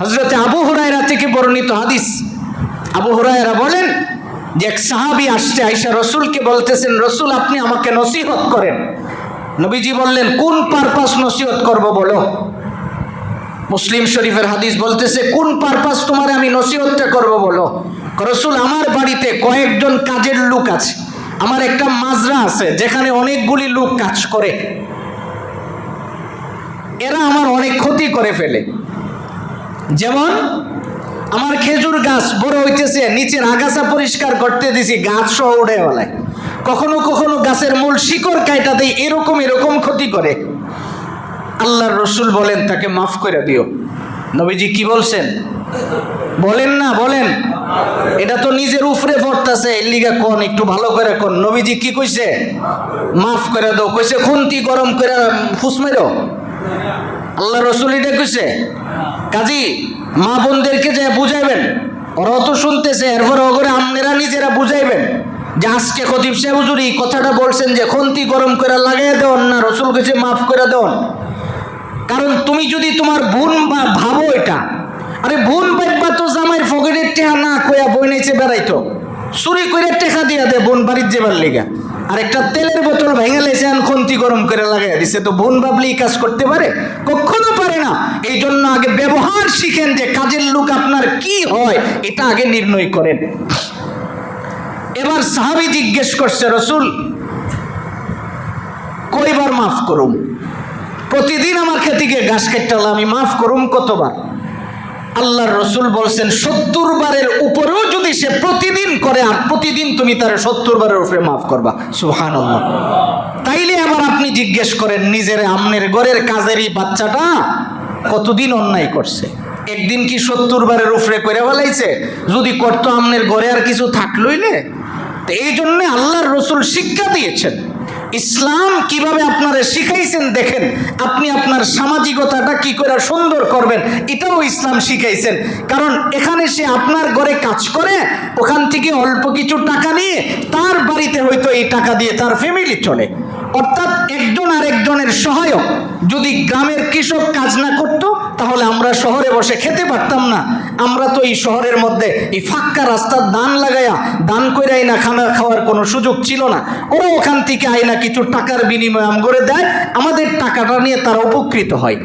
হযরত আবু হুরায়রা থেকে বর্ণিত হাদিস। আবু হুরায়রা বলেন যে এক সাহাবী আসছে, আয়েশা রাসূলকে বলতেছেন, রাসূল আপনি আমাকে নসিহত করেন। নবীজি বললেন, কোন পারপাস নসিহত করব বলো। মুসলিম শরীফের হাদিস বলতেছে, কোন পারপাস তোমার আমি নসিহতটা করব বলো। রাসূল, আমার বাড়িতে কয়েকজন কাজের লোক আছে, আমার একটা মাজরা আছে যেখানে অনেকগুলি লোক কাজ করে, এরা আমার অনেক ক্ষতি করে ফেলে। যেমন আমার খেজুর গাছ বড় হইতেছে, নিচের আগাছা পরিষ্কার করতে দিছি, গাছ সহ উড়ে বেলায়, কখনো কখনো গাছের মূল শিকড় কাইটা দেয়, এরকম ক্ষতি করে। আল্লাহর রাসূল বলেন তাকে মাফ করে দিও। নবীজি কি বলছেন বলেন না, বলেন। এটা তো নিজের উপরে পড়তেছে, এর লিগা কোন একটু ভালো করে কোন। নবীজি কি কইছে? মাফ করে দাও। কইছে খুন্তি গরম করে ফুস মারো? আল্লাহ রাসূল এটা কইছে? কাজী মা বোনদেরকে যে বুঝাইবেন, ওরা তো শুনতেছে, এরপর ওগরে আপনারা নিজেরা বুঝাইবেন যে আজকে খতিব সাহেব হুজুর এই কথাটা বলছেন যে খুন্তি গরম করে লাগাই দেন না, রাসূল কইছে মাফ করে দেন। কারণ তুমি যদি তোমার বোন বা ভাবো এটা, আরে বোন ভাববা তো জামাইয়ের পকেটের টেহা না কইয়া বই নিচে বেড়াইতো, চুরি করে টেকা দিয়া দে বোন বাড়ির যাবার লেগা, আর একটা তেলের বোতল ভেঙে লেছে খুন্তি গরম করে লাগাইয়া দিছে, তো বোন ভাবলেই কাজ করতে পারে? কখনো পারে না। এই জন্য আগে ব্যবহার শিখেন, যে কাজের লোক আপনার কি হয় এটা আগে নির্ণয় করেন। এবার সাহাবী জিজ্ঞেস করছে, রাসূল কয়বার মাফ করুম? প্রতিদিন আমার খেতিকে ঘাস কাটতাম, আমি মাফ করুম কতবার? আল্লাহর রাসূল বলছেন 70 বারের উপরেও যদি সে প্রতিদিন করে, আর প্রতিদিন তুমি তার 70 বারের উপরে মাফ করবা। সুবহানাল্লাহ। তাইলে আবার আপনি জিজ্ঞেস করেন নিজের, আমনের ঘরের কাজেরই বাচ্চাটা কতদিন অন্যায় করছে? একদিন কি 70 বারের উপরে করে ফেলাইছে? যদি করতো আমনের ঘরে আর কিছু থাকলোই না। তো এই জন্য আল্লাহর রাসূল শিক্ষা দিয়েছেন। ইসলাম কিভাবে আপনারা শিখাইছেন দেখেন, আপনি আপনার সামাজিকতাটা কি করে সুন্দর করবেন এটাও ইসলাম শিখাইছেন। কারণ এখানে সে আপনার ঘরে কাজ করে, ওখান থেকে অল্প কিছু টাকা নিয়ে তার বাড়িতে হয়তো এই টাকা দিয়ে তার ফ্যামিলি চলে। অর্থাৎ একজন আরেকজনের সহায়ক। যদি গ্রামের কৃষক কাজ না করত তাহলে আমরা শহরে বসে খেতে পারতাম না। আমরা তো এই শহরের মধ্যে এই ফাঁকা রাস্তার দান লাগাইয়া দান করে আইনা খানা খাওয়ার কোনো সুযোগ ছিল না। ওরা ওখান থেকে আইনা কিছু টাকার বিনিময়ে আমগরে দেয়, আমাদের টাকাটা নিয়ে তারা উপকৃত হয়।